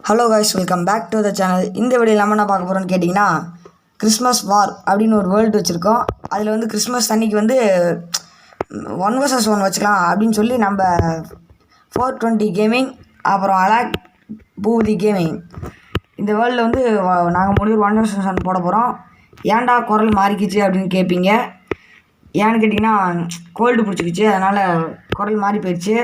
Hello guys, welcome back to the channel. இந்த video நம்ம என்ன பார்க்க போகிறோன்னு கேட்டிங்கன்னா, கிறிஸ்மஸ் வார் அப்படின்னு ஒரு வேர்ல்டு வச்சுருக்கோம். அதில் வந்து கிறிஸ்மஸ் அன்றைக்கி வந்து 1 vs 1 வச்சுக்கலாம் அப்படின்னு சொல்லி நம்ம 420 கேமிங் அப்புறம் அலாக் பூதி கேமிங் இந்த வேர்ல்டில் வந்து நாங்கள் முடிவு 1 vs 1 போட போகிறோம். ஏன்டா குரல் மாறிக்கிச்சு அப்படின்னு கேட்பீங்க. ஏன்னு கேட்டிங்கன்னா கோல்டு பிடிச்சிக்கிச்சு, அதனால் குரல் மாறி போயிடுச்சு.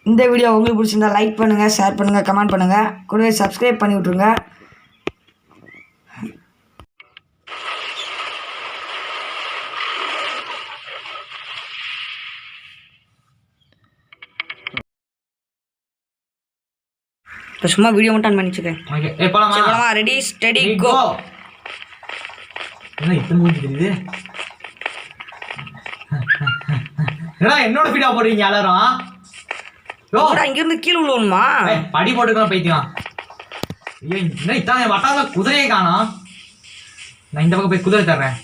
இந்த வீடியோ உங்களுக்கு பிடிச்சிருந்தா லைக் பண்ணுங்கள், ஷேர் பண்ணுங்கள், கமெண்ட் பண்ணுங்கள், கூடவே சப்ஸ்கிரைப் பண்ணி விட்ருங்க. இப்போ சும்மா வீடியோ மட்டும் ஆன் பண்ணி வச்சுக்கேன். போலாமா? ரெடி ஸ்டடி கோ. என்ன இத்தனை மூஞ்சி தெரியுது? என்னோட வீடியோ போடுறீங்க எல்லாரும்? இங்கிருந்து கீழே விழுவணுமா? படி போட்டுக்கலாம் பைத்தியம். ஐயோ என்ன இத்தாங்க வட்டாத குதிரையை காணோம். நான் இந்த பக்கம் போய் குதிரை தர்றேன்.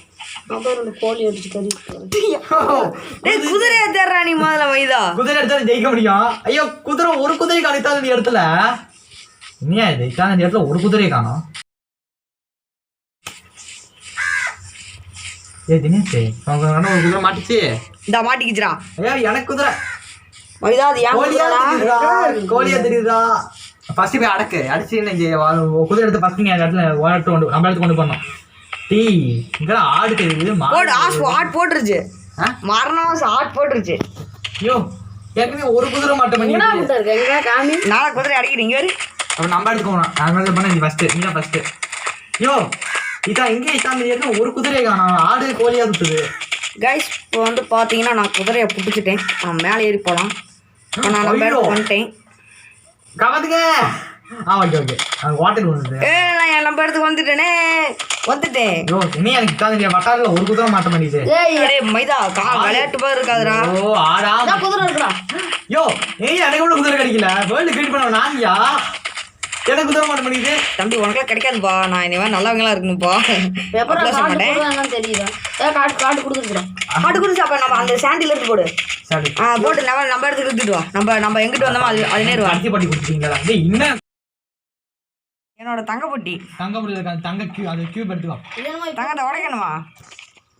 குதிரையை தர்றா நீ முதல்ல வைதா. குதிரை எடுத்தாலும் ஜெயிக்க முடியும். ஐயோ குதிரை ஒரு குதிரை காணித்தாலும் இந்த இடத்துல இல்லையா? இது இத்தாங்க இந்த இடத்துல ஒரு குதிரையை காணோம். ஏ தினேஷ் ஒரு குதிரை மாட்டிச்சு. இந்த மாட்டிக்கிச்சுடா. ஐயா எனக்கு குதிரை வைதா. அது ஏன் கோழியா தெரியுதா? ஃபர்ஸ்ட் போய் அடக்கு அடிச்சு குதிரை எடுத்து ஃபர்ஸ்ட் நீங்க இடத்துல நம்ம இடத்துக்கு கொண்டு போனோம். டீ இங்க ஆடு தெரியுது. ஆட் போட்டுருச்சு. மரணம் ஆட் போட்டுருச்சு. ஐயோ ஏற்கனவே ஒரு குதிரை மட்டும் பண்ணி நாளை குதிரை அடிக்கிறீங்க. அப்ப நம்ம எடுத்துக்கோணும். அது மாதிரி பண்ண நீ ஃபர்ஸ்ட் நீங்க ஃபர்ஸ்ட். ஐயோ இதான் இங்கே இதான் ஒரு குதிரையை காணும். ஆடு கோழியா சுத்துது. கைஸ் இப்போ வந்து பார்த்தீங்கன்னா நான் குதிரையை பிடிச்சிட்டேன். நான் மேலே ஏறி போகலாம். நான் நம்ம இடத்துக்கு வந்துட்டேன். கவத்துங்க. ஓகே ஓகே வாட்டர் வந்துட்டு நான் நம்ம இடத்துக்கு வந்துட்டேன். யோ இனி எனக்கு காது வட்டாரில் ஒரு குதிரை மாட்ட மாட்டேங்குது. மைதா விளையாட்டு பாரு இருக்காதுடா. ஓ ஆடா குதிரை இருக்குடா. யோ எனக்கு கூட குதிரை கிடைக்கல. வேர்ல்டு கிரியேட் பண்ண நான்யா எனக்கு குதிரை மாட்ட மாட்டேங்குது. தம்பி உனக்குலாம் கிடைக்காதுப்பா. நான் இனிமேல் நல்லவங்களா இருக்கணும்ப்பா. தெரியுதா? காட்டு கொடுத்துருக்கோம். அப்ப நம்ம அந்த சாண்டில இருந்து போடு. போட்டு நம்ம இடத்துக்கு எடுத்துட்டு வா. நம்ம எங்கிட்டு வந்தோமோ அது நேரம் அரிசி பட்டி கொடுத்துட்டீங்களா? இன்னும் என்னோட தங்கப்பட்டி தங்க கியூப் எடுத்துக்கோ. தங்கத்தை உடைக்கணுமா?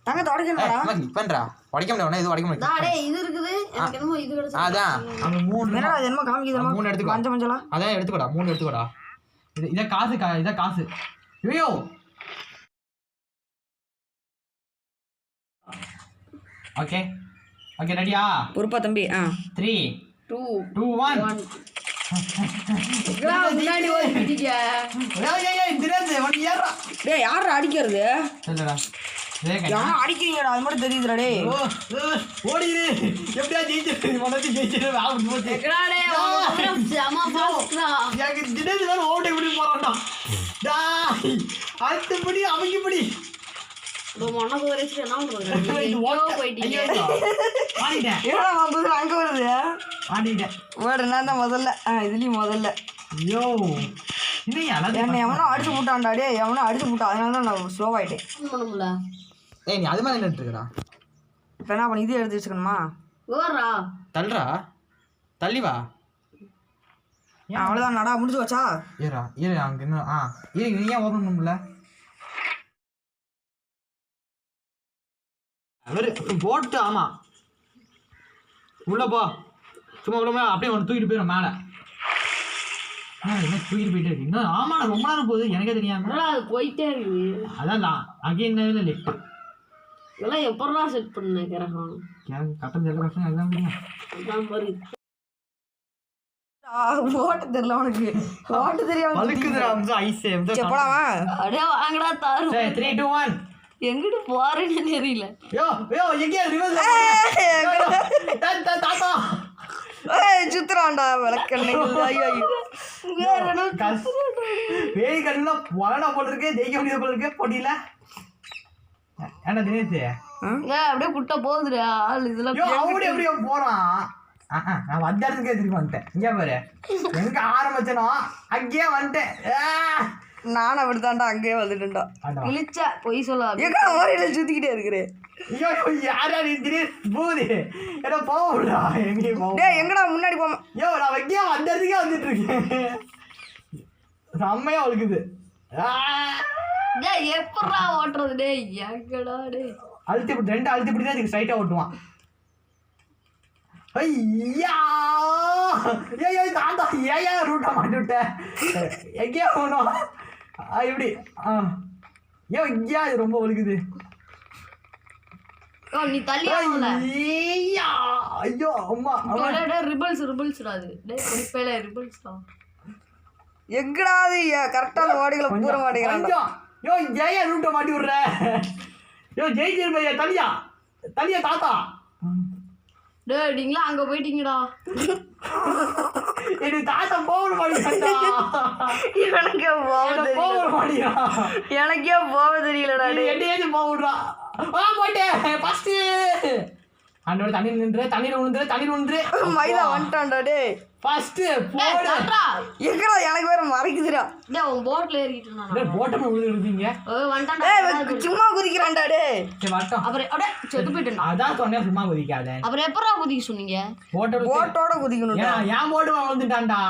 தங்கத்தை உடைக்கணும்டா. பண்றா உடைக்க முடியாது. இது உடைக்க முடியாது. டேய் இது இருக்குது. எனக்கு என்னமோ இது கிடைச்சு. அதான் அந்த மூணு என்னடா இது என்னமோ காமிக்குதுமா? 3 எடுத்துக்கோ. மஞ்சளா அதான் எடுத்துக்கோடா. 3 எடுத்துக்கோடா. இத காசு இத காசு. ஐயோ ஓகே ஓகே ரெடியா? பொறுப்பா தம்பி. 3 2 1 முன்னாடி ஓடிட்டீங்க. ஏய் திரேஷ் வந்து ஏறா. டேய் யாரா அடிக்கிறது? சொல்லடா. யாரா அடிக்கிறீங்கடா? அது மட்டும் தெரியுதுடா. டேய் ஓடிரு. எப்படியா ஜெயிச்சு மனசு ஜெயிச்சு ஆவுட் போச்சு. டேய் அவன் ஜமா பாஸ்டா. எனக்கு திடீர்னு வேற ஓடி இப்படி போறான்டா. டேய் அடுத்தபடி அவங்கிபடி மனது வரைச்சு என்ன பண்றது? போயிட்டீங்க. ஆடிட்டேன். ஏடா வந்து அங்க வருது. ஆடிட்டேன். ஓடு நான் தான் முதல்ல. இதுலயும் முதல்ல. ஐயோ இன்னும் என்ன எவனோ அடிச்சு போட்டான்டா. டேய் எவனோ அடிச்சு போட்டான். அதனால தான் நான் ஸ்லோ ஆயிட்டேன். பண்ணமுல. ஏய் நீ அது மாதிரி நின்னுட்டு இருக்கடா. இப்போ என்ன பண்ணி இது எடுத்து வச்சுக்கணுமா? ஓரா தள்ளுடா. தள்ளி வா. அவ்வளோதான் நடா முடிஞ்சு வச்சா. ஏறா ஏறு அங்க என்ன ஏய் நீ ஏன் ஓபன் பண்ணல? அவரு போட்டு ஆமா உள்ள போ. சும்மா உள்ள அப்படியே ஒன்று தூக்கிட்டு போயிடும் மேலே. என்ன தூக்கிட்டு போயிட்டே இருக்கு இன்னும். ஆமா ரொம்ப நேரம் போகுது எனக்கே தெரியாம. அது போயிட்டே இருக்கு. அதான் அகைன் லெஃப்ட். இதெல்லாம் எப்பறா செட் பண்ண கிரகம்? கட்டம் செல்ல கஷ்டம் எல்லாம் தெரியும். அதான் பாரு. ஓட்ட தெரியல உனக்கு. ஓட்ட தெரியாம பழுக்குதுடா அம்சம் ஐஸ் சே போலாமா? அடே வாங்கடா தாரு. 3 2 1 எங்கிட்டு போறேன்னு தெரியல. யோ யோ எங்க ரிவர்ஸ் தாத்தா சுத்துறான்டா விளக்கண்ணை. ஐயோ வேடி கண்ணுல வளனா போட்டிருக்கே. ஜெயிக்க முடியாது போல இருக்கே போட்டியில. என்ன தினேஷ் அப்படியே குட்ட போகுதுடா ஆள். இதெல்லாம் அப்படியே போறான். நான் வந்தாருக்கே திரும்பி வந்துட்டேன். இங்கே பாரு எங்க ஆரம்பிச்சனோ அங்கேயே வந்துட்டேன். நானும் அப்படித்தான்டா அங்கேயே வந்துட்டேன்டா. இழிச்ச பொய் சொல்லாத. எங்கடா ஓரையில சுத்திக்கிட்டே இருக்கிறேன். ஐயோ யாரா நீ திடீர்னு போகுது ஏன்னா போகா எங்கேயும் போக. டேய் எங்கடா முன்னாடி போமா. ஐயோ நான் எங்கேயோ அந்த இடத்துக்கே வந்துட்டு இருக்கேன். செம்மையா ஒழுக்குது. டேய் எப்படா ஓட்டுறது டேய் எங்கடா டேய். அழுத்தி இப்படி 2 அழுத்தி இப்படி தான் இதுக்கு ஸ்ட்ரைட்டாக ஓட்டுவான். ஐயா ஏய் தாண்டா ஏயா ரூட்டை மாட்டி விட்டேன். எங்கேயா போகணும் இப்படி ஐயோ ஐயா இது ரொம்ப ஒழுகுது. ஓ நீ தள்ளி ஆகல. ஐயா ஐயோ அம்மா டேய் ரிபல்ஸ்டா அது. டேய் பொடிப்பேல ரிபல்ஸ்டா. எங்கடா அது கரெக்டான ஓடிகளை பூர மாட்டேங்கிறான்டா. யோ ஏயா ரூட்டை மாட்டி விடுற. யோ ஜெயிச்சிரு பையா தலியா தலியா தாத்தா. டேய் நீங்களா அங்க போயிட்டீங்கடா. இது தாத்தா போக மாட்டேங்கிறா. எனக்கே போக மாட்டேங்கிறா. எனக்கே போக தெரியலடா. என்னையாச்சு போக விடுறா. போயிட்டேன் ஃபர்ஸ்ட். அண்ணோட தண்ணீர் விழுந்துரு. மைதா வந்துட்டான்டா டேய். ஃபர்ஸ்ட் டேய் தட்றா. எங்கடா எனக்கு வேற மறைக்குதுடா. டேய் உன் போட்ல ஏறிட்டு நான். டேய் போட்டமே விழுந்துருக்கீங்க. ஓ வந்துட்டான்டா. டேய் சும்மா குதிக்கறான்டா டேய். சரி வரட்டும். அப்புறம் அட செத்து போயிட்டேன்டா. அதான் சொன்னேன் சும்மா குதிக்காத. அப்புறம் எப்பறா குதிக்க சொன்னீங்க? போட்டோட குதிக்கணும்டா. ஏன் போட்டு வந்துட்டான்டா.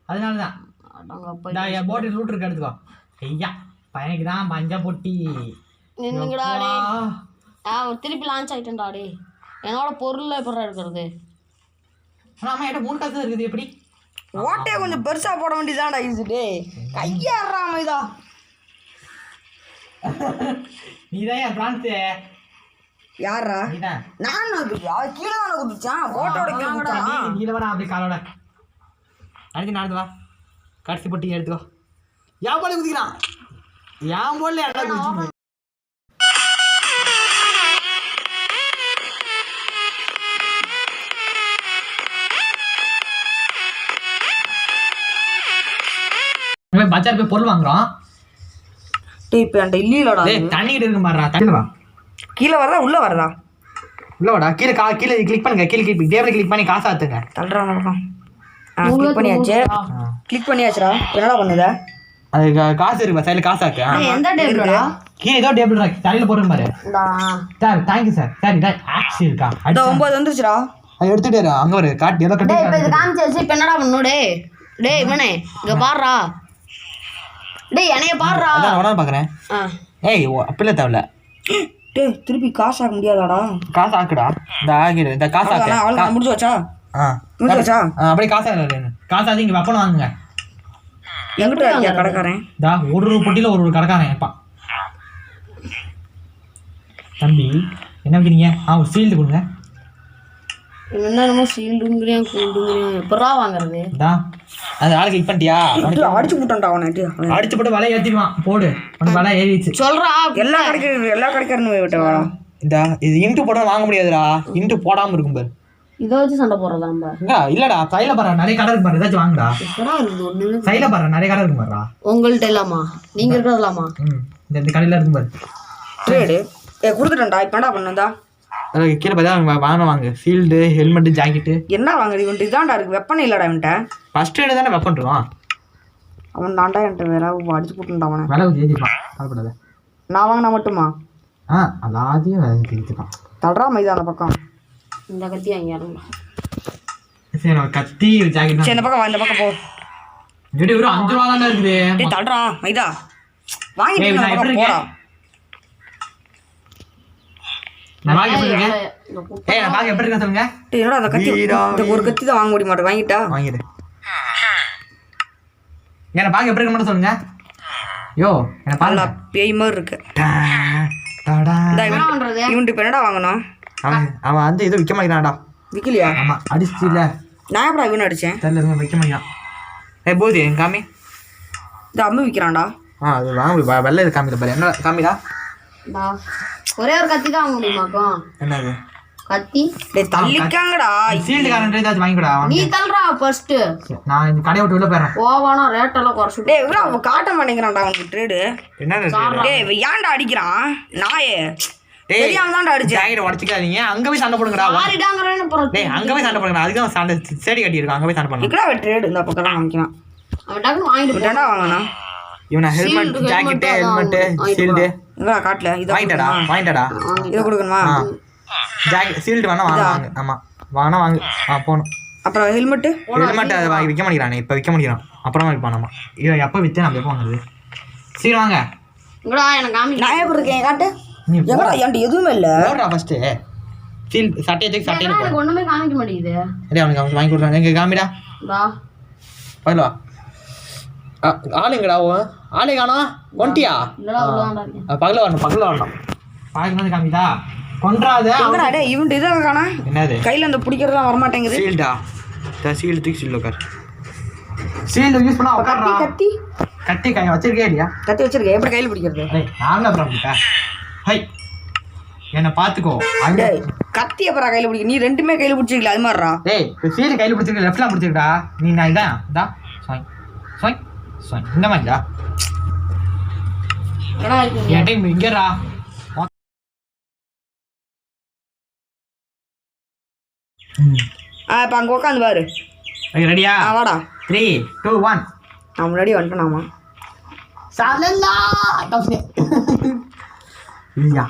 அதனால தான். அடங்கப்பா. டா என் போட்டு ரூட் இருக்கு எடுத்துக்கோ. ஐயா பையனுக்கு தான் மஞ்ச பொட்டி. நின்னுங்கடா டேய். திருப்பி லான்ச் ஆயிட்டேன்டா டேய். என்னோட பொருள்ல எப்பறா இருக்குது? ஆனா அம்மா என்கிட்ட 3 காசு இருக்குது எப்படி? ஓட்டையை கொஞ்சம் பெருசா போட வேண்டியதான்டா இது டேய். கையாடுறா மைதா. நீதான் என் பிரான்ஸ். யாரா? நீதான். நான் கீழே தானே குதிச்சான். போட்டோட கீழே குதிச்சான். நீல வர அப்படி காலோட அடுத்து நடந்து வா. கடைசி பொட்டி எடுத்துக்கோ. ஏன் போல குதிக்கிறான். ஏன் போல என்ன குதிச்சு பஜார் போய் பொருள் வாங்குறோம். டேய் இப்போ என்கிட்ட இல்லையிலடா. டேய் தண்ணிக்கிட்ட இருக்கு பாருடா. தண்ணி வா. கீழே வரதா உள்ள வரதா? உள்ள வாடா. கீழே கிளிக் பண்ணுங்க. டேபிள் கிளிக் பண்ணி காசு ஆத்துங்க. தள்ளுறா பக்கம். கிளிக் பண்ணியாச்சு. கிளிக் பண்ணியாச்சுடா. என்னடா பண்ணுத? அது காசு இருக்கு சைடுல காசு ஆக்கு. எந்த டேபிள்டா? கீழே ஏதோ டேபிள் இருக்கு. தலையில போடுங்க பாரு. Sir thank you sir. சார் இத ஆக்ஸ் இருக்கா? அட 9 வந்துச்சுடா. அது எடுத்துட்டு இரு. அங்க ஒரு காட் ஏதோ கட்டி. டேய் இப்போ இது காமிச்சாச்சு. இப்போ என்னடா பண்ணனும் டேய்? டேய் இவனே இங்க பாருடா. டேய் என்னைய பாருடா. அதான் உடனே பாக்குறேன். ஏய் அப்பல தேவல. டேய் திருப்பி காசு ஆக்க முடியாதாடா? காசு ஆக்குடா. இந்த ஆகிடு. இந்த காசு ஆக்கு. அவ்வளவு முடிஞ்சு வச்சா? முடிஞ்சு வச்சா? அப்படியே காசு ஆகுது. காசு ஆதி இங்க வெப்பன் வாங்குங்க. எங்கிட்ட இருக்கியா கடைக்காரன்? டா ஒரு பொட்டில ஒரு கடைக்காரன் ஏப்பா. தம்பி என்ன வைக்கிறீங்க? ஒரு ஷீல்டு கொடுங்க. என்னமோ ஷீல்டுங்கறியா கூண்டுங்கறியா எப்பறா வாங்குறது? டா அது ஆளு கிளிக் பண்ணிட்டியா? அடிச்சு போட்டான்டா அவனை. அடிச்சு போட்டு வலை ஏத்திடுவான். போடு. உனக்கு வலை ஏறிச்சு. சொல்றா. எல்லா கடைக்காரனும் விட்டவா? இதா இது இன்ட்டு போட வாங்க முடியாதுடா. இன்ட்டு போடாம இருக்கும் பாரு. இத வச்சு சண்டை போறதா நம்ம? இல்லடா சைல பாரு நிறைய கடை இருக்கு பாரு. ஏதாச்சும் வாங்குடா. எப்பறா இருக்குது ஒண்ணு? சைல பாரு நிறைய கடை இருக்கு பாருடா. உங்கள்ட்ட இல்லாமா? நீங்க இருக்கறதலாமா? இந்த கடையில இருக்கு பாரு. ட்ரேட் குடுத்துட்டேன்டா. இப்போ என்னடா பண்ணதா? அத கீழ பார்த்தா வாங்க. Shield, helmet, jacket. என்ன வாங்குது இவன்ட்ட? இதான்டா இருக்கு. வெப்பன் இல்லடா இவன்ட்ட. ஃபர்ஸ்ட் எய்ட் தானே வெப்பன் இருக்கும். அவன் தாண்டா என்கிட்ட வேற அடிச்சு போட்டுட்டான் அவனை. விலை ஏத்திப்பான். கவலைப்படாத. நான் வாங்கினா மட்டுமா? அதாதையும் ஏத்திப்பான். தள்ளுறா மைதா அந்த பக்கம். இந்த கத்தி அங்க இறங்க. சரி நான் கத்தி ஜாக்கெட். சரி இந்த பக்கம் வா. இந்த பக்கம் போ. டேய் ஒரு 5 ரூபாய் தான இருக்குது. டேய் தள்ளுறா மைதா. வாங்கிட்டு போடா. நான் வாங்கி போறேன். நான் வாங்கி எப்படி இருக்கா சொல்லுங்க. டேய் என்னடா அந்த கத்தி? இந்த ஒரு கத்தி தான் வாங்க முடிய மாட்டேன். வாங்கிட்டா? வாங்கிடு. என்ன பாக்க எப்படி இருக்க சொல்லுங்க. யோ என்ன பாருடா பேய் மாதிரி இருக்கு. டாடா. இவன்ட்டு இப்போ என்னடா வாங்கணும்? அவன் வந்து ஏதோ விற்க மாட்டான்டா. விற்கலையா? ஆமா அடிச்சு இல்ல. நான் எப்படா இவன் அடிச்சேன்? தெரியல விற்க மாட்டான். போதி காமி. இந்த அம்மு விற்கிறான்டா. அது வாங்க வெள்ளை இது காமில பாரு. என்ன காமிடா? ஒரே ஒரு கத்தி தான் வாங்க முடியுமாக்கும்? என்னது கத்தி? டேய் தள்ளிக்காங்கடா. ஷீல்ட் காரன்ட்ட ஏதாச்சும் வாங்கிடா. நீ தள்ளுறா ஃபர்ஸ்ட். நான் இந்த கடையை விட்டு உள்ள போறேன். ஓவானா ரேட் எல்லாம் குறைச்சு. டேய் இவன் அவன் காட்ட மாட்டேங்கிறான்டா அவனுக்கு ட்ரேடு. என்னது? டேய் ஏன்டா அடிக்கிறான்? நாயே. தெரியாம தான்டா அடிச்சேன். ஜாக்கெட் உடைச்சிக்காதீங்க. அங்க போய் சண்டை போடுங்கடா. மாறிடாங்கறேன்னு போறோம். டேய் அங்க போய் சண்டை போடுங்க. அதுக்கு சண்டை சேடி கட்டி இருக்கு. அங்க போய் சண்டை பண்ணுங்க. இக்கடா ட்ரேடு இந்த பக்கம் தான் வாங்கிக்கலாம். அவன் டக்கு வாங்கிட்டு என்னடா வாங்கணும்? இவனை ஹெல்மெட் ஜாக்கெட்டு ஹெல்மெட்டு ஷீல்டு இங்கே காட்டல இதை வாங்கிட்டாடா இதை கொடுக்கணுமா? ஜாக்கெட் ஷீல்டு வேணா வாங்க ஆமாம் வாங்கினா வாங்கு போகணும். அப்புறம் ஹெல்மெட்டு அதை விற்க மாட்டேங்கிறானே இப்போ விற்க மாட்டேங்கிறான் அப்புறமா விற்பான் நம்ம இவன் எப்போ விற்றேன் நம்ம எப்போ வாங்குறது சீக்கிரம் வாங்க. எனக்கு காமி நான் எப்படி இருக்கேன் காட்டு எங்கடா என்கிட்ட எதுவுமே இல்லை போடுறா ஃபஸ்ட்டு சீல் சட்டையை எனக்கு ஒண்ணுமே காமிக்க மாட்டேங்குது. அவனுக்கு வாங்கி கொடுக்குறாங்க எங்கே காமிடா பதில் வா ஆளுங்கடா ஆளே காணா ஒண்டியா பகல வரணும் பகலில் வந்து காமிதா கொன்றாத எங்கடா இவன்ட்டு இதை காணா என்னது கையில் அந்த பிடிக்கிறதுலாம் வரமாட்டேங்குது. ஷீல்டா ஷீல்டு தூக்கி ஷீல்டு உட்கார் ஷீல்டு யூஸ் பண்ணா உட்கார்றா கட்டி கை வச்சிருக்கே இல்லையா கத்தி வச்சிருக்கேன் எப்படி கையில் பிடிக்கிறது? நாங்க அப்புறம் ஹை என்னை பார்த்துக்கோ அங்கே கத்தி அப்புறம் கையில் பிடிக்க நீ ரெண்டுமே கையில் பிடிச்சிருக்கல அது மாதிரிடா. டேய் இப்போ ஷீல்டு கையில் பிடிச்சிருக்க லெஃப்ட்லாம் பிடிச்சிருக்கா நீ நான் இதான் சாய் சாய் சாய் இந்த மாதிரிடா என் டைம் இங்கேடா இப்போ அங்கே உட்காந்து பாரு. ரெடியா வாடா 3 2 1 நான் முன்னாடி வந்துட்டேனாமா சாலல்லா இல்லையா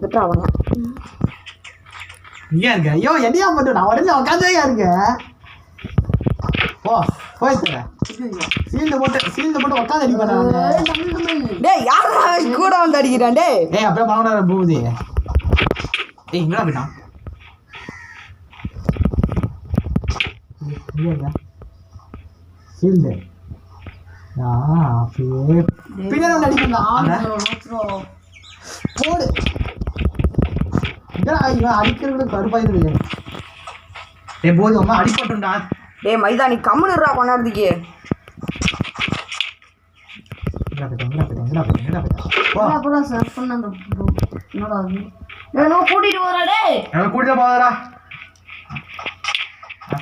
விட்டா அவங்க இங்கே இருக்க ஐயோ என்னையா மட்டும் நான் உடனே உட்காந்தே இருக்க போயிட்டு சீல்டு போட்டு உட்காந்து அடி பண்ண டேய் யாரா கூட வந்து அடிக்கிறான் டேய் அப்படியே பணம் போகுது டேய் இங்கடா போயிட்டா சீல்டு பின்னாடி அடிக்கணும் போடு இவன் அடிக்கிறது கருப்பாயிருது டே போது அம்மா அடிப்பட்டுண்டா டேய் மைதா நீ கம்முனுறா கொண்டாடுறதுக்கு கூட்டிட்டு போறா டேய் கூட்டிட்டு போதா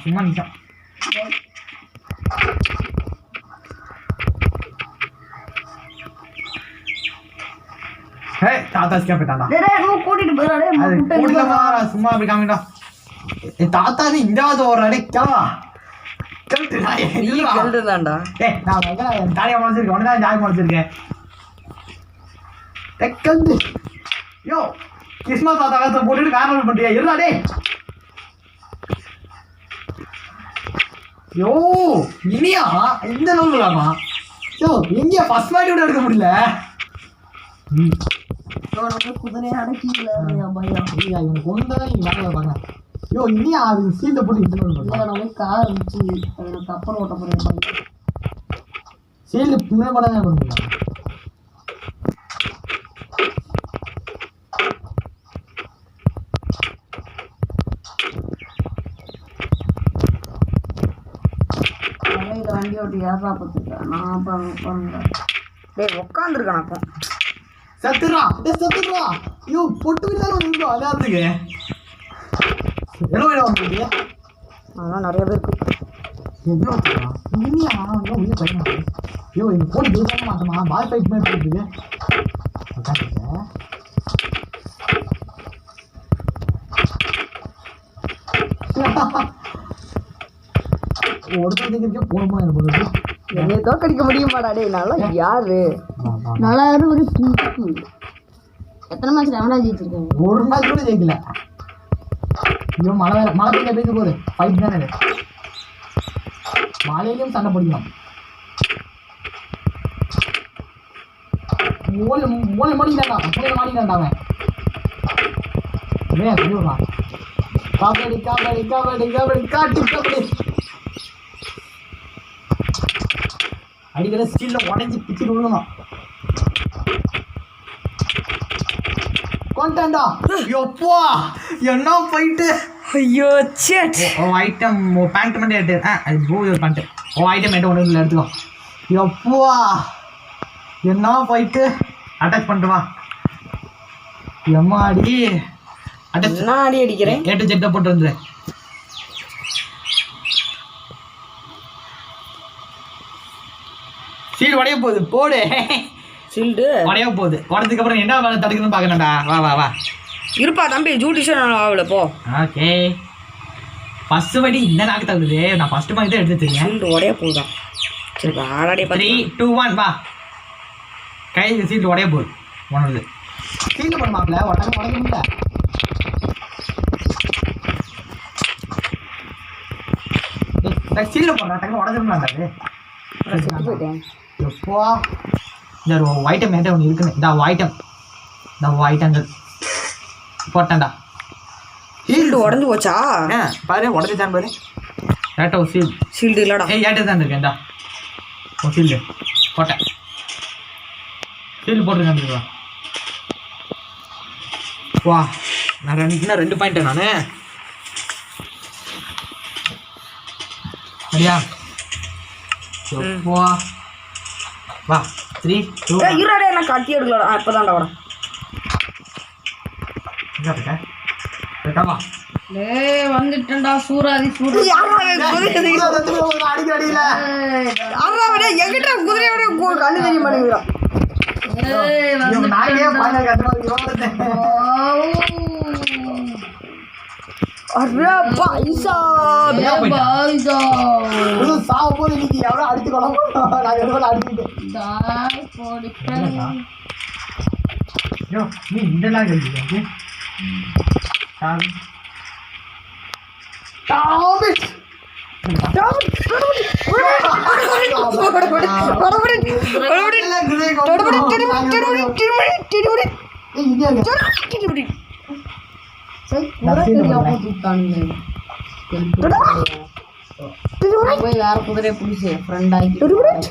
சும்மா நிச்சயம் தாத்தா கேட்டாண்டா கூட்டிட்டு போறா சும்மா அப்படி காமிட்டா தாத்தா இந்தாவது ஓடுறாடே கேளா கெல்டுதான்டா நான் தாலியா முடிச்சிருக்கேன் உடனே ஜாய் முடிச்சிருக்கேன் யோ கிறிஸ்மஸ் தாத்தா போட்டுட்டு காரணம் பண்றியா இருந்தாடே யோ இனியா இந்த அளவுலாமா யோ எங்கேயா ஃபர்ஸ்ட் மாதிரி கூட எடுக்க முடியல குதிரையை அடக்கில இவனுக்கு ஒன்றுதான் நீங்க வேலை பாருங்க யோ இனியா அது சீல்ட போட்டு இன்டர்வியூ கார் இருந்துச்சு எனக்கு அப்புறம் ஓட்ட போறேன் சீல்டு பின்ன கூட தான் பண்ணுவீங்க வண்டி ஓட்டி யாரா பார்த்துருக்கேன் நான் உட்காந்துருக்கேன் டேய் உட்காந்துருக்கானாக்கும் சத்துறா ஐயோ பொட்டு விட்டாலும் நின்றோம் அதாவதுக்கு எவ்வளோ இடம் வந்துருக்கு அதெல்லாம் நிறைய பேர் இருக்கு எவ்வளோ இனியா உயிர் பையன் ஐயோ எங்கள் போட்டு பேசாம மாட்டோமா பால் ஃபைட் மாதிரி போயிட்டு ஒருத்தருக்கு போகணுமா எனக்கு என்னைய தோக்கடிக்க முடியுமாடா டேய் நல்லா யாரு நல்லா ஒரு எத்தனை மேட்ச் எவனா ஜெயிச்சிருக்கேன் ஒரு மேட்ச் கூட ஜெயிக்கல ஐயோ மழை பெய்ய பேச போகுது ஃபைட் தானே இது மழையிலையும் சண்டை பிடிக்கணும் மூளை மாட்டிக்கிட்டான் அவன் ஏன் சொல்லிவிடுறான் கபடி காட்டு கபடி அடிக்கிற ஸ்டீல்ல உடஞ்சி பிச்சுட்டு விழுகணும் கொண்டாண்டா எப்பா என்ன போயிட்டு ஐயோ சேட் ஐட்டம் பேண்ட் மட்டும் எடுத்து அது போகுது ஒரு பேண்ட் ஐட்டம் என்கிட்ட ஒன்று இல்லை எடுத்துக்கோ எப்பா என்ன போயிட்டு அட்டாச் பண்ணிட்டு வா எம்மாடி அட்டாச் நான் அடி அடிக்கிறேன் ஏட்டு ஜெட்டை போட்டு வந்துடு சீல் உடைய போகுது போடு சீல்டு உடைய போகுது உடனதுக்கு அப்புறம் என்ன வேலை தடுக்கணும்னு பார்க்கணும்டா வா இருப்பா தம்பி ஜூட்டிஷன் ஆகல போ ஓகே ஃபர்ஸ்ட் வாட்டி இந்த நாக்கு தகுது நான் ஃபர்ஸ்ட் மாதிரி தான் எடுத்து தெரியும் சீல்டு உடைய போகுதான் சரி ஆடாடியே 3 2 1 வா கை சீட்டு உடைய போகுது உனது சீட்டு போட மாப்பிள்ள உடனே உடஞ்சிருந்தா சீல போடுறா டக்கு உடஞ்சிருந்தாங்க போயிட்டேன். எப்போ இந்த ஒரு ஐட்டம் என்கிட்ட ஒன்று இருக்குன்னு இந்த ஐட்டங்கள் போட்டேன்டா ஷீல்டு உடஞ்சு போச்சா? பாரு உடஞ்சிட்டான் பாரு ஏட்டோ சீல் ஷீல்டு இல்லடா. ஏட்டு தான் இருக்கேன்டா ஓ சீல்டு போட்டேன் சீல்டு போட்டுருக்கேன் வா நான் ரெண்டு பாயிண்ட் நான் சரியா வா வா 3 2 இருடா நான் கட்டி எடுக்கலடா. இப்போதான்டா வரேன். எங்கே இருக்க கேட்டாவா டேய் வந்துட்டேன்டா சூராதி அடிக்கடியில் எங்கிட்ட குதிரையோட கண்ணு தெரிய மாட்டேங்குதுடா. அரே பைசா சாவும்போது இன்னைக்கு எவ்வளோ அடிச்சுக்கணும் நாங்கள் எவ்வளோ அடிச்சுக்கிட்டேன் நீ இதெல்லாம் கேள்வி போய் வேற குதிரையை பிடிச்சி ஃப்ரெண்ட் ஆகி போடுறேன்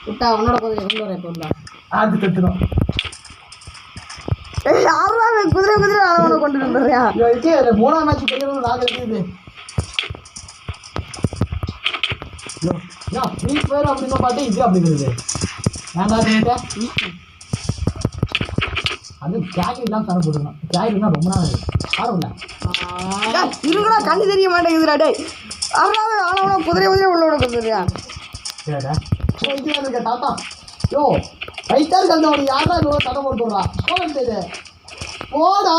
விட்டா உன்னோட குதிரை கொண்டு வரேன் பொருளா அது கத்துடும் குதிரை குதிரை அவனை கொண்டு வந்துடுறேன். மூணாம் மேட்ச் கிடைக்கிறது நாங்கள் இருக்குது ஃப்ரீ ஃபயர் அப்படின்னு பார்த்து இது அப்படி இருக்குது வேண்டாம் அது கேக் இல்லாமல் தர போட்டுக்கணும் கேக் இருந்தால் ரொம்ப நாள் ஆரம்பில்ல இருங்கடா கண்ணு தெரிய மாட்டேங்குதுடா. டே ஆனா குதிரை குதிரை உள்ளோட குதிரையா சரிடா இருக்க தாத்தா யோ ரைட்டாக இருக்க யாரா இவ்வளோ தடை போட்டு விட்றா போட போடா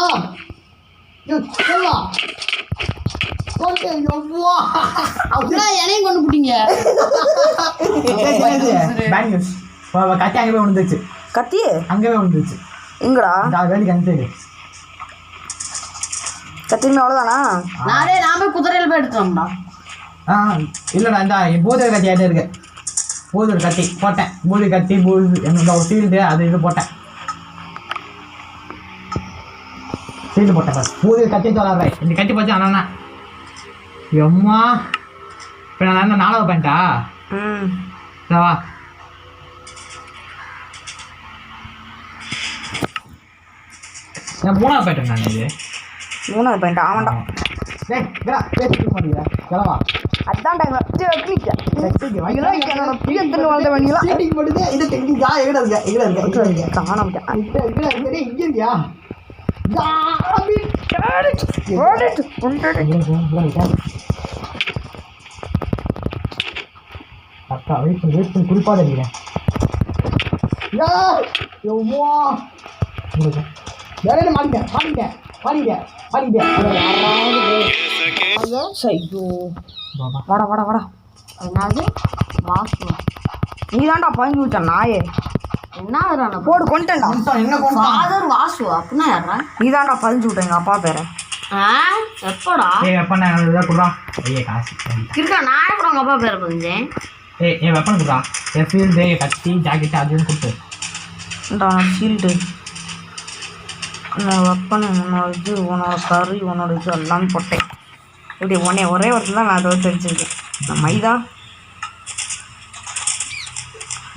யோ சொல்லலாம் என்னையும் கொண்டு போட்டீங்க கத்தி அங்கே போய் விழுந்துச்சு கத்தி அங்கே போய் விழுந்துச்சு எங்கடா வேலை கணிச்சு கத்தியுமே அவ்வளோதானா? நான் போய் குதிரையில் போய் எடுத்துட்டோம்டா. இல்லைடா இந்த பூதர் கத்தி ஆகிட்டே இருக்கு பூதர் கத்தி போட்டேன் பூதி கத்தி என்னோட ஒரு சீல்டு அது இது போட்டேன் சீல்டு போட்டேன் பஸ் பூதர் கத்தி சொல்லாடுறேன் இந்த கத்தி போச்சு ஆனால் எம்மா இப்போ நான் என்ன 4வது பாயிண்டா வா நான் 3வது பாயிண்ட் நான் இது 3வது பாயிண்ட் ஆமாண்டா. கிளவா அதான் என்னோட பிரியத்தில் வாழ்ந்த வண்டிங்களா இது டெக்னிக்கா எங்கே இருக்க காணாம இங்கே இருக்கியா அக்கா வெயிட் பண்ணி குறிப்பாக தெரியுறேன் மாட்டிட்டேன் ஐயோ வாடா வாடா வாடா. என்னது வாசு நீ தான்டா பங்கி விட்டான் நாயே. என்ன போடு கொண்டேன்டா. என்ன ஃபாதர் வாசு அப்படின்னா யாரா? நீ தான்டா பதிஞ்சு விட்ட எங்கள் அப்பா பேரை. எப்படா வெப்பன் கொடுறா ஐயே காசு இருக்கா? நான் எப்படி உங்கள் அப்பா பேரை பதிஞ்சேன்? என் வெப்பன் கொடுறா என் ஃபீல்டு கத்தி ஜாக்கெட்டு அதுன்னு கொடுத்து ஷீல்டு உன்னோட வெப்பன் உன்னோட இது உன்னோட கறி உன்னோட இது எல்லாமே போட்டேன். இப்படி ஒரே ஒருத்தர் தான் நான் அதை வச்சு வச்சுருக்கேன். நான் மைதா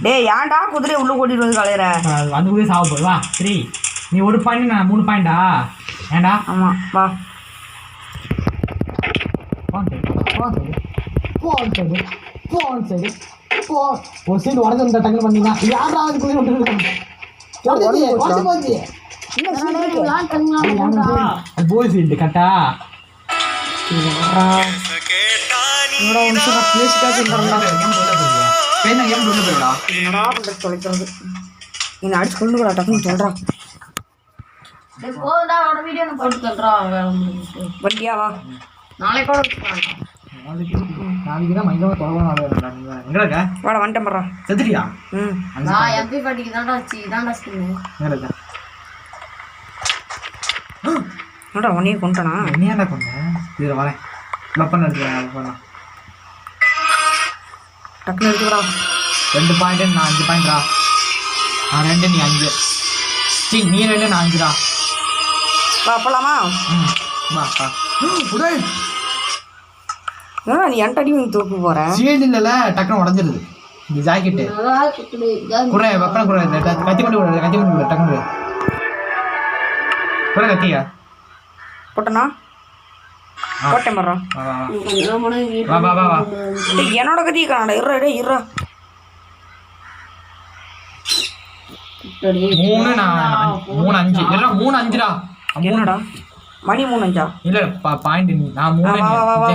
டே ஏன்டா குதிரையை உள்ளே கூட்டிகிட்டு வந்து கலையிற வந்து கூட சாவ போய் வா 3 நீ 1 பாயிண்ட் நான் 3 பாயிண்டா ஏண்டா ஆமாம் வா ஒரு சீட் உடஞ்சிருந்தா டக்குனு பண்ணீங்க யாரா போய் சீட்டு கட்டா என்னடா ஒரு நிமிஷம் நான் பேசிட்டா சொல்கிறேன்டா. கேம் உள்ள போயிடா. என்னடா பண்ணுறது தொலைக்கிறது. நீ அடிச்சு கொண்டு கூட டக்குன்னு சொல்கிறான். போதுடா அவனோட வீடியோ நான் போட்டு தள்ளுறான். வண்டியா வா. நாளைக்கு கூட வச்சுக்கலாம். நாளைக்கு தான் மைந்தமாக தொடங்கணும். எங்கே இருக்க? வாடா வந்துட்டேன் பண்றான். செத்துட்டியா? நான் எம்பி பாட்டிக்கு தான்டா வச்சு இதான்டா ஸ்கின்னு. எங்கே இருக்க? என்னடா உன்னையே கொண்டுட்டானா? என்னையாண்டா கொண்டேன்? இதில் வரேன். வெப்பன் எடுத்துக்கிறேன். டக்குன்னு எடுத்துக்கடா. 2 பாயிண்ட் நான் 5 பாயிண்ட்ரா. நான் 2 நீ 5. சரி நீ 2 நான் 5டா. வா போலாமா? வா வா. உடனே என்னடா நீ என்கிட்ட அடி வாங்கி தூக்கு போற? ஷீல்டு இல்லைல்ல, டக்குன்னு உடஞ்சிருது. இந்த ஜாக்கெட்டு குறை வெப்பனை குறை. கத்தி கொண்டு விடு, கத்தி கொண்டு விடு, டக்குனு குறை கத்தியா போட்டனா? போட்டேன் பண்றான். வா வா வா வா. என்னோட கத்தியை காணடா. இருறா டே இருறா. 3 நான் 3 5 இல்ல 3 5டா. என்னடா மணி 3:05 இல்ல பாயிண்ட் நான் 3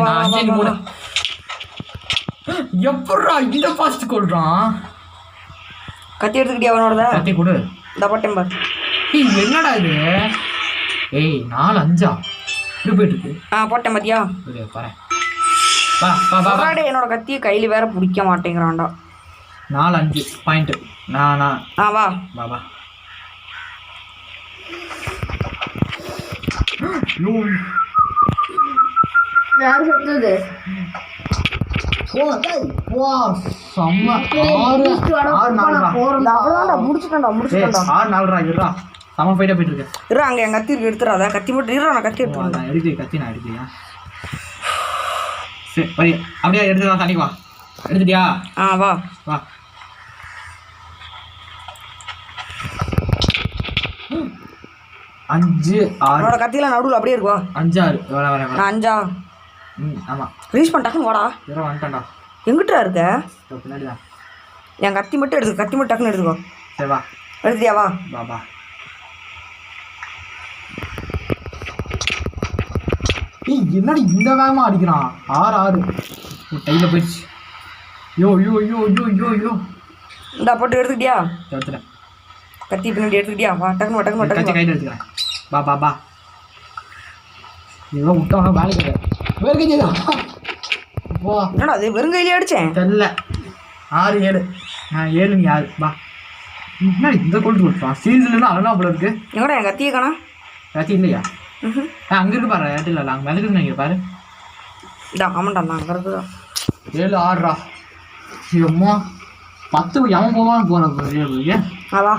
நான் 5 நீ 3. எப்பறா இந்த ஃபாஸ்ட் கொல்றான்? கத்தி எடுத்துக்கிட்டியா அவனோடத? கத்தி கொடு. இந்த போட்டேன் பார். ஏய் என்னடா இது? ஏய் 4 5 இப்படி போயிட்டு இருக்கு. போட்டேன் பாத்தியா? பாரு. வா வா வா வா. டேய் என்னோட கத்தியை கையில வேற பிடிக்க மாட்டேங்கிறான்டா. 4 5 பாயிண்ட். நான் வா வா வா. யாரு செத்தது? வா செம்ம 6 4 அவ்வளோதான்டா. முடிச்சுட்டேன்டா. 6 4 இருடா. செம்ம ஃபைட்டா போயிட்டு இருக்கு. இருறா அங்கே என் கத்தி இருக்கு. எடுத்துறாத. கத்தி மட்டும் இருறா. நான் கத்தி எடுத்துறேன். நான் எடுத்து கத்தி நான் எடுத்துயா. சரி வரி அப்படியே எடுத்துக்கலாம். தண்ணிக்கு வா. எடுத்துட்டியா? வா வா. அஞ்சு 6 என்னோட கத்தியில நடுவில் அப்படியே இருக்குவா. 5 6 வர வர நான் 5 ஆமாம். ரீச் பண்ணிட்டாக்குன்னு வாடா. இதோ வந்துட்டேன்டா. எங்கிட்டா இருக்க? பின்னாடி தான். என் கத்தி மட்டும் எடுத்துக்கோ. கத்தி மட்டும் டக்குன்னு எடுத்துக்கோ. சரி வா. எடுத்துட்டியா? வா வா வா. ஏய் என்னடி இந்த வேகமாக அடிக்கிறான்? 6 6 கையில் போயிடுச்சு. யோ யோ யோ யோ யோ யோ. இந்தா போட்டு எடுத்துக்கிட்டியா? எடுத்துட்டேன். கத்தி பின்னாடி எடுத்துக்கிட்டியா? வா டக்குன்னு டக்குன்னு கத்தி டக்குன்னு. கையில் எடுத்துக்கிறேன். பா பா பா. இதோ விட்டவங்க வேலைக்கு வேறு வா. என்னடா அது வெறும் கையிலே அடித்தேன். தெரியல. 6 7 நான் 7 நீ 6 வா. என்ன இந்த கொண்டு விட்டுறான்? சீசன்லாம் அழகா போல இருக்கு. எங்கடா என் கத்தியை காணா? கத்தி இல்லையா? அங்கே இருக்கு பாரு. ஏட்டில் அங்கே மிதக்குது நினைக்கிறேன் பாரு. இதா ஆமாண்டா. நான் அங்கே இருக்குதா. 7 6 அம்மா 10 எவன் போவான்னு போகிறேன். வா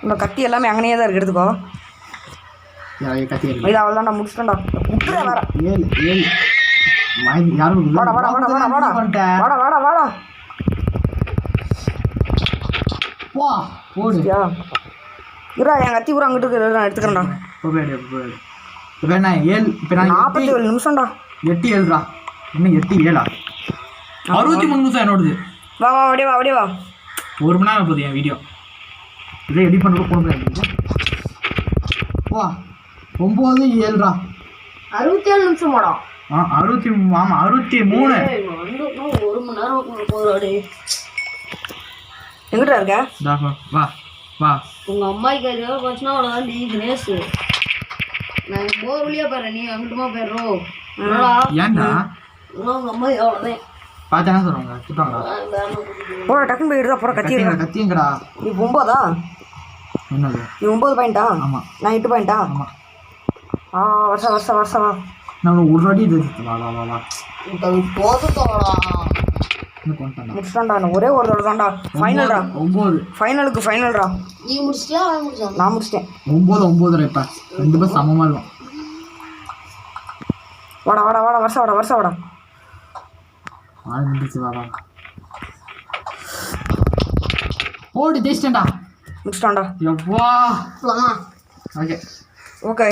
உன்னோட கத்தி எல்லாமே அங்கனையே தான் இருக்கு. எடுத்துக்கோ. கத்தி இது அவ்வளோதான்டா. முடிச்சிட்டேன்டா. விட்டுற வேற. 7 7 யாரும் வாடா வாடா வாடா வாடா வாடா வாடா வாடா வாடா. வா ஓடுயா. இருடா என் கத்தி பூரா அங்கிட்டு இருக்கு. நான் எடுத்துக்கிறேன்டா. இப்போ நான் 7 இப்போ நான் 47 நிமிஷம்டா. 8 7டா. இன்னும் 8 7 63 நிமிஷம் என்னோடது. வா வா அப்படியே வா அப்படியே வா. 1 மணி நேரம் போகுது என் வீடியோ. இதை எடிட் பண்ணுறது போக முடியாது. வா 9 7டா. 67 நிமிஷம் மாடா. 60 ஆமாம் 63. 1 மணி நேரம் போகுது. எங்கிட்ட இருக்க? வா வா. உங்கள் அம்மாய்க்கு எதாவது போச்சுன்னா அவ்வளோதான். நீ கிரேஸு நான் போகிற வழியாக பாரு. நீ அங்கிட்டுமா போயிடுறோம். ஏன்டா? உங்கள் அம்மா அவ்வளோதான். பார்த்தா சொல்லுவாங்க திட்டுவாங்களா? போட டக்குன்னு போய் எடுத்தா போட கத்தி. கத்திங்கடா. நீ 9 என்னது? நீ 9 பாயிண்டா? ஆமாம். நான் 8 பாயிண்டா? ஆமாம். வருஷம் வருஷம் வருஷம் வா. நான் ஒரு வாட்டி இது வா வா வா வா. போதுட்டோடா. முடிச்சிட்டான்டா. ஒரே ஒரு தடவை தான்டா. ஃபைனல்டா. 9 ஃபைனலுக்கு ஃபைனல்டா. நீ முடிச்சிட்டியா? அவன் முடிச்சான். நான் முடிச்சிட்டேன். 9 9 இப்போ 2 பேர் சமமாக இருக்கும். வாடா வாடா வாடா. வருஷம் வாடா வருஷம் வாடா. முடிச்சு வா வா. ஓடி ஜெயிச்சிட்டேன்டா. முடிச்சிட்டான்டா. எவ்வா. சொல்லலாம். Okay okay